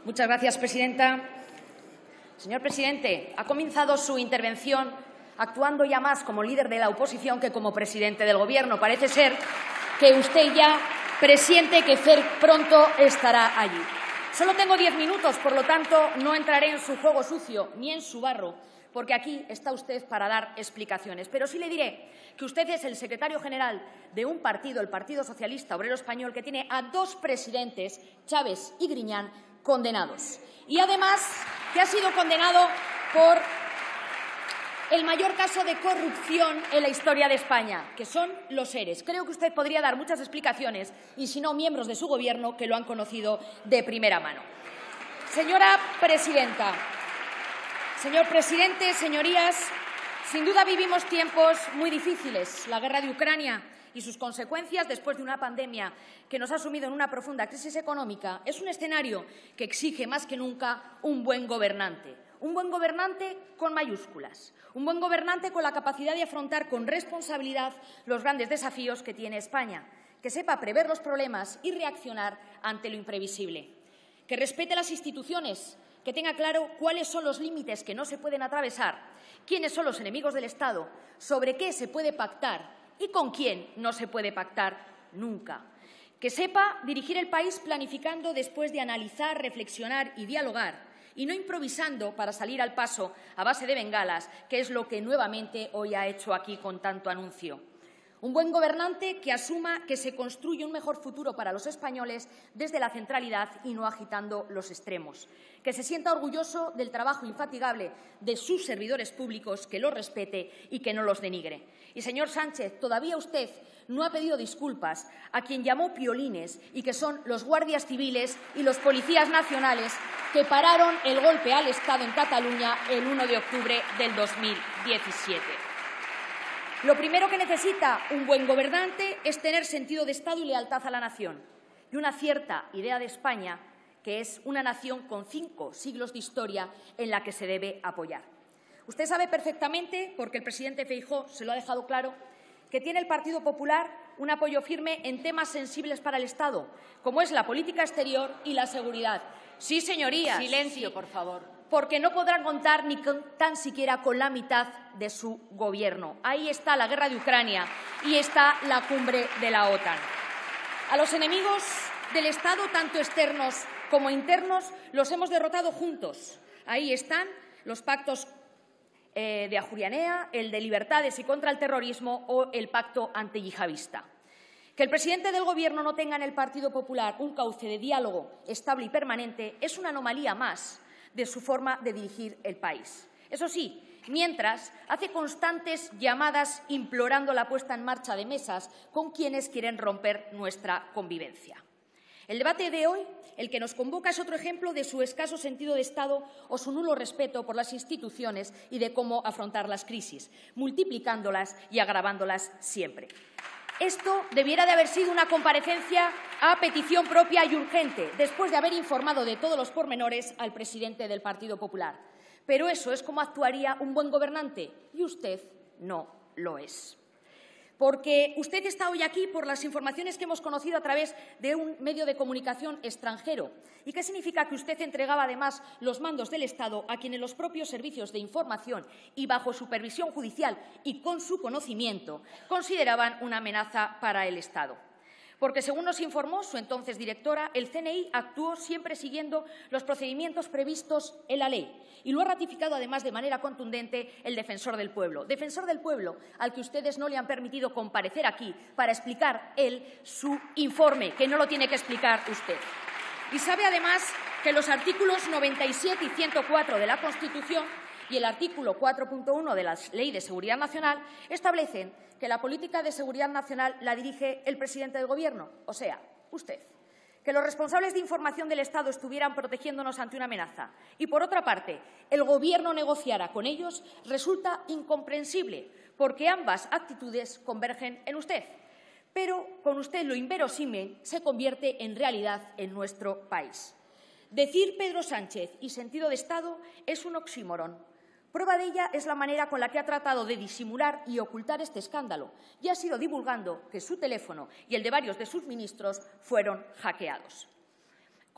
Muchas gracias, presidenta. Señor presidente, ha comenzado su intervención actuando ya más como líder de la oposición que como presidente del Gobierno. Parece ser que usted ya presiente que pronto estará allí. Solo tengo 10 minutos, por lo tanto, no entraré en su juego sucio ni en su barro, porque aquí está usted para dar explicaciones. Pero sí le diré que usted es el secretario general de un partido, el Partido Socialista Obrero Español, que tiene a 2 presidentes, Chaves y Griñán, condenados. Y además que ha sido condenado por el mayor caso de corrupción en la historia de España, que son los ERE. Creo que usted podría dar muchas explicaciones y, si no, miembros de su Gobierno que lo han conocido de primera mano. Señora presidenta, señor presidente, señorías, sin duda vivimos tiempos muy difíciles. La guerra de Ucrania y sus consecuencias, después de una pandemia que nos ha sumido en una profunda crisis económica, es un escenario que exige más que nunca un buen gobernante. Un buen gobernante con mayúsculas, un buen gobernante con la capacidad de afrontar con responsabilidad los grandes desafíos que tiene España, que sepa prever los problemas y reaccionar ante lo imprevisible, que respete las instituciones, que tenga claro cuáles son los límites que no se pueden atravesar, quiénes son los enemigos del Estado, sobre qué se puede pactar y con quién no se puede pactar nunca, que sepa dirigir el país planificando después de analizar, reflexionar y dialogar, y no improvisando para salir al paso a base de bengalas, que es lo que nuevamente hoy ha hecho aquí con tanto anuncio. Un buen gobernante que asuma que se construye un mejor futuro para los españoles desde la centralidad y no agitando los extremos. Que se sienta orgulloso del trabajo infatigable de sus servidores públicos, que los respete y que no los denigre. Y, señor Sánchez, todavía usted no ha pedido disculpas a quien llamó piolines y que son los guardias civiles y los policías nacionales que pararon el golpe al Estado en Cataluña el 1 de octubre del 2017. Lo primero que necesita un buen gobernante es tener sentido de Estado y lealtad a la nación y una cierta idea de España, que es una nación con 5 siglos de historia en la que se debe apoyar. Usted sabe perfectamente, porque el presidente Feijóo se lo ha dejado claro, que tiene el Partido Popular un apoyo firme en temas sensibles para el Estado, como es la política exterior y la seguridad. Sí, señorías. Silencio, por favor. Porque no podrán contar ni tan siquiera con la mitad de su Gobierno. Ahí está la guerra de Ucrania y está la cumbre de la OTAN. A los enemigos del Estado, tanto externos como internos, los hemos derrotado juntos. Ahí están los pactos de Ajuria Enea, el de libertades y contra el terrorismo o el pacto antiyihadista. Que el presidente del Gobierno no tenga en el Partido Popular un cauce de diálogo estable y permanente es una anomalía más de su forma de dirigir el país. Eso sí, mientras hace constantes llamadas implorando la puesta en marcha de mesas con quienes quieren romper nuestra convivencia. El debate de hoy, el que nos convoca, es otro ejemplo de su escaso sentido de Estado o su nulo respeto por las instituciones y de cómo afrontar las crisis, multiplicándolas y agravándolas siempre. Esto debiera de haber sido una comparecencia a petición propia y urgente, después de haber informado de todos los pormenores al presidente del Partido Popular. Pero eso es como actuaría un buen gobernante, y usted no lo es. Porque usted está hoy aquí por las informaciones que hemos conocido a través de un medio de comunicación extranjero. ¿Y qué significa que usted entregaba además los mandos del Estado a quienes los propios servicios de información y bajo supervisión judicial y con su conocimiento consideraban una amenaza para el Estado? Porque, según nos informó su entonces directora, el CNI actuó siempre siguiendo los procedimientos previstos en la ley y lo ha ratificado además de manera contundente el Defensor del Pueblo al que ustedes no le han permitido comparecer aquí para explicar él su informe, que no lo tiene que explicar usted. Y sabe además que los artículos 97 y 104 de la Constitución y el artículo 4.1 de la Ley de Seguridad Nacional establecen que la política de seguridad nacional la dirige el presidente del Gobierno, o sea, usted. Que los responsables de información del Estado estuvieran protegiéndonos ante una amenaza y, por otra parte, el Gobierno negociara con ellos resulta incomprensible, porque ambas actitudes convergen en usted. Pero con usted lo inverosímil se convierte en realidad en nuestro país. Decir Pedro Sánchez y sentido de Estado es un oxímoron. Prueba de ella es la manera con la que ha tratado de disimular y ocultar este escándalo y ha sido divulgando que su teléfono y el de varios de sus ministros fueron hackeados.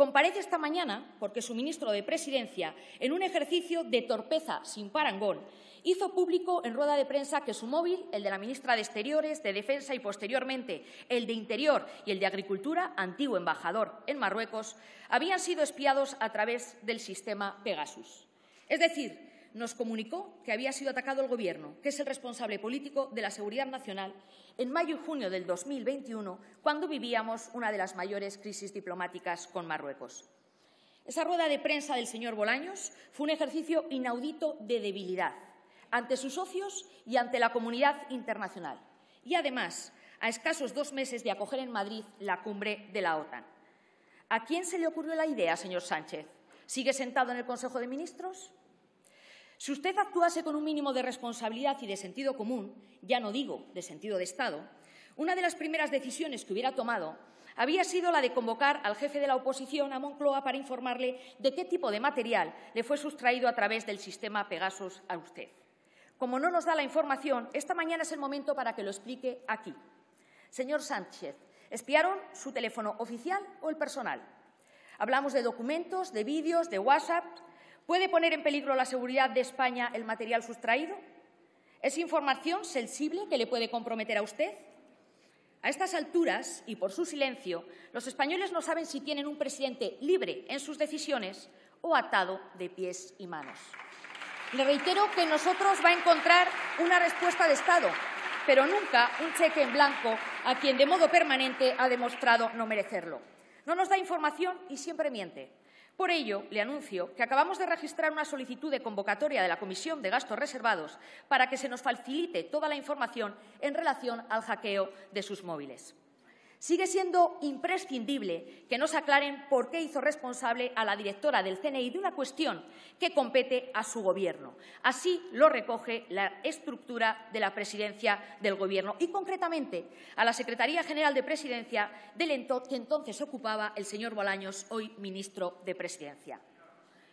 Comparece esta mañana porque su ministro de Presidencia, en un ejercicio de torpeza sin parangón, hizo público en rueda de prensa que su móvil, el de la ministra de Exteriores, de Defensa y, posteriormente, el de Interior y el de Agricultura, antiguo embajador en Marruecos, habían sido espiados a través del sistema Pegasus. Es decir, nos comunicó que había sido atacado el Gobierno, que es el responsable político de la seguridad nacional, en mayo y junio del 2021, cuando vivíamos una de las mayores crisis diplomáticas con Marruecos. Esa rueda de prensa del señor Bolaños fue un ejercicio inaudito de debilidad ante sus socios y ante la comunidad internacional. Y, además, a escasos 2 meses de acoger en Madrid la cumbre de la OTAN. ¿A quién se le ocurrió la idea, señor Sánchez? ¿Sigue sentado en el Consejo de Ministros? Si usted actuase con un mínimo de responsabilidad y de sentido común, ya no digo de sentido de Estado, una de las primeras decisiones que hubiera tomado había sido la de convocar al jefe de la oposición a Moncloa para informarle de qué tipo de material le fue sustraído a través del sistema Pegasus a usted. Como no nos da la información, esta mañana es el momento para que lo explique aquí. Señor Sánchez, ¿espiaron su teléfono oficial o el personal? Hablamos de documentos, de vídeos, de WhatsApp. ¿Puede poner en peligro la seguridad de España el material sustraído? ¿Es información sensible que le puede comprometer a usted? A estas alturas, y por su silencio, los españoles no saben si tienen un presidente libre en sus decisiones o atado de pies y manos. Le reitero que en nosotros va a encontrar una respuesta de Estado, pero nunca un cheque en blanco a quien de modo permanente ha demostrado no merecerlo. No nos da información y siempre miente. Por ello, le anuncio que acabamos de registrar una solicitud de convocatoria de la Comisión de Gastos Reservados para que se nos facilite toda la información en relación al hackeo de sus móviles. Sigue siendo imprescindible que nos aclaren por qué hizo responsable a la directora del CNI de una cuestión que compete a su Gobierno. Así lo recoge la estructura de la presidencia del Gobierno y, concretamente, a la Secretaría General de Presidencia que entonces ocupaba el señor Bolaños, hoy ministro de Presidencia.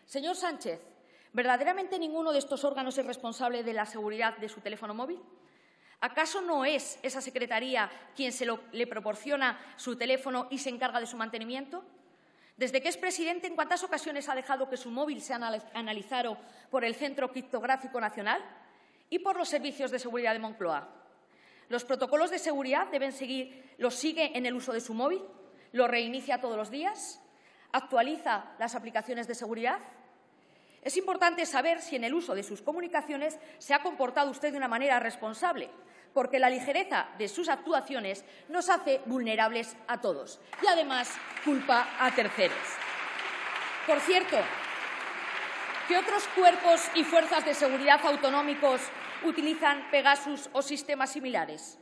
Señor Sánchez, ¿verdaderamente ninguno de estos órganos es responsable de la seguridad de su teléfono móvil? ¿Acaso no es esa secretaría quien le proporciona su teléfono y se encarga de su mantenimiento? Desde que es presidente, ¿en cuántas ocasiones ha dejado que su móvil sea analizado por el Centro Criptográfico Nacional y por los servicios de seguridad de Moncloa? ¿Los protocolos de seguridad los sigue en el uso de su móvil? ¿Lo reinicia todos los días? ¿Actualiza las aplicaciones de seguridad? Es importante saber si en el uso de sus comunicaciones se ha comportado usted de una manera responsable, porque la ligereza de sus actuaciones nos hace vulnerables a todos y, además, culpa a terceros. Por cierto, ¿qué otros cuerpos y fuerzas de seguridad autonómicos utilizan Pegasus o sistemas similares?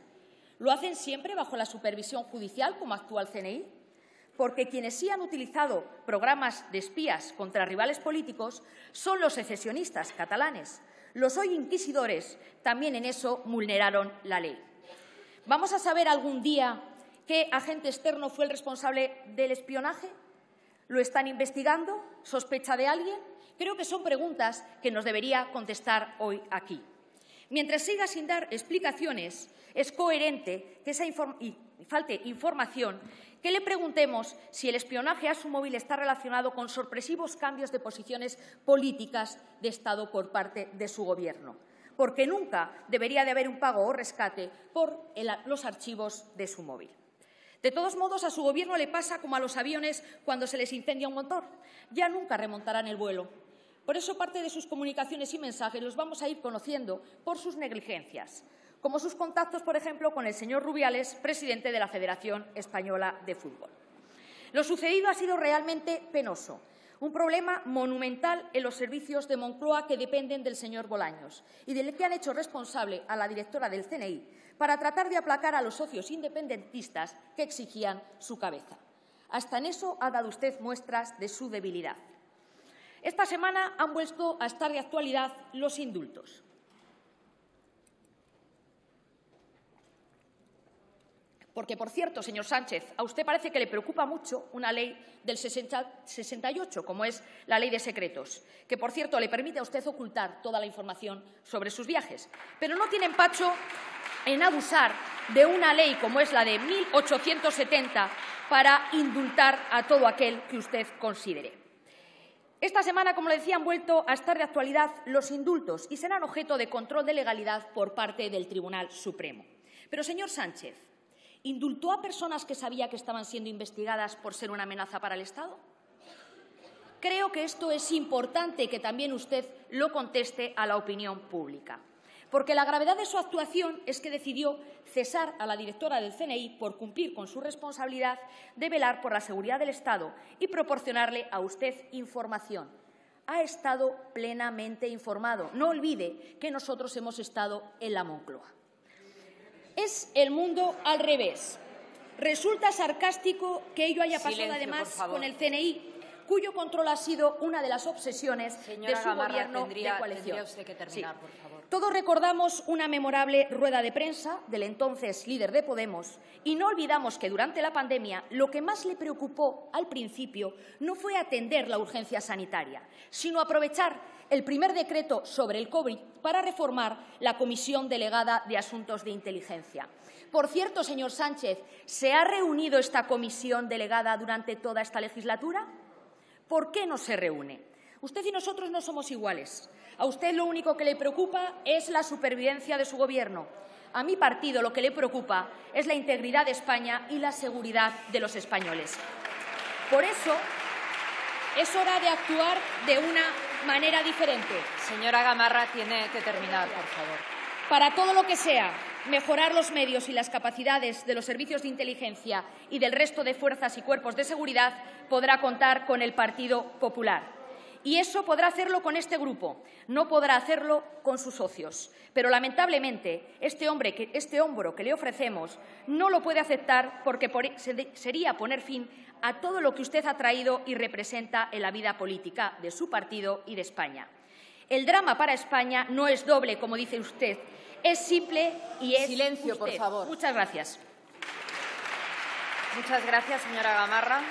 ¿Lo hacen siempre bajo la supervisión judicial, como actúa el CNI? Porque quienes sí han utilizado programas de espías contra rivales políticos son los secesionistas catalanes. Los hoy inquisidores también en eso vulneraron la ley. ¿Vamos a saber algún día qué agente externo fue el responsable del espionaje? ¿Lo están investigando? ¿Sospecha de alguien? Creo que son preguntas que nos debería contestar hoy aquí. Mientras siga sin dar explicaciones, es coherente que falte información, que le preguntemos si el espionaje a su móvil está relacionado con sorpresivos cambios de posiciones políticas de Estado por parte de su Gobierno, porque nunca debería de haber un pago o rescate por los archivos de su móvil. De todos modos, a su Gobierno le pasa como a los aviones cuando se les incendia un motor. Ya nunca remontarán el vuelo. Por eso, parte de sus comunicaciones y mensajes los vamos a ir conociendo por sus negligencias, como sus contactos, por ejemplo, con el señor Rubiales, presidente de la Federación Española de Fútbol. Lo sucedido ha sido realmente penoso, un problema monumental en los servicios de Moncloa que dependen del señor Bolaños y del que han hecho responsable a la directora del CNI para tratar de aplacar a los socios independentistas que exigían su cabeza. Hasta en eso ha dado usted muestras de su debilidad. Esta semana han vuelto a estar de actualidad los indultos. Porque, por cierto, señor Sánchez, a usted parece que le preocupa mucho una ley del 68, como es la Ley de Secretos, que, por cierto, le permite a usted ocultar toda la información sobre sus viajes. Pero no tiene empacho en abusar de una ley como es la de 1870 para indultar a todo aquel que usted considere. Esta semana, como le decía, han vuelto a estar de actualidad los indultos y serán objeto de control de legalidad por parte del Tribunal Supremo. Pero, señor Sánchez, ¿indultó a personas que sabía que estaban siendo investigadas por ser una amenaza para el Estado? Creo que esto es importante que también usted lo conteste a la opinión pública, porque la gravedad de su actuación es que decidió cesar a la directora del CNI por cumplir con su responsabilidad de velar por la seguridad del Estado y proporcionarle a usted información. Ha estado plenamente informado. No olvide que nosotros hemos estado en la Moncloa. Es el mundo al revés. Resulta sarcástico que ello haya pasado, además, con el CNI, cuyo control ha sido una de las obsesiones de su gobierno de coalición. Tendría usted que terminar, por favor. Todos recordamos una memorable rueda de prensa del entonces líder de Podemos y no olvidamos que durante la pandemia lo que más le preocupó al principio no fue atender la urgencia sanitaria, sino aprovechar el primer decreto sobre el COVID para reformar la Comisión Delegada de Asuntos de Inteligencia. Por cierto, señor Sánchez, ¿se ha reunido esta comisión delegada durante toda esta legislatura? ¿Por qué no se reúne? Usted y nosotros no somos iguales. A usted lo único que le preocupa es la supervivencia de su Gobierno. A mi partido lo que le preocupa es la integridad de España y la seguridad de los españoles. Por eso es hora de actuar de una manera diferente. Señora Gamarra, tiene que terminar, por favor. Para todo lo que sea mejorar los medios y las capacidades de los servicios de inteligencia y del resto de fuerzas y cuerpos de seguridad, podrá contar con el Partido Popular. Y eso podrá hacerlo con este grupo, no podrá hacerlo con sus socios. Pero, lamentablemente, este hombro que le ofrecemos no lo puede aceptar porque sería poner fin a todo lo que usted ha traído y representa en la vida política de su partido y de España. El drama para España no es doble, como dice usted, es simple y es Silencio, usted. por favor. Muchas gracias. Muchas gracias, señora Gamarra.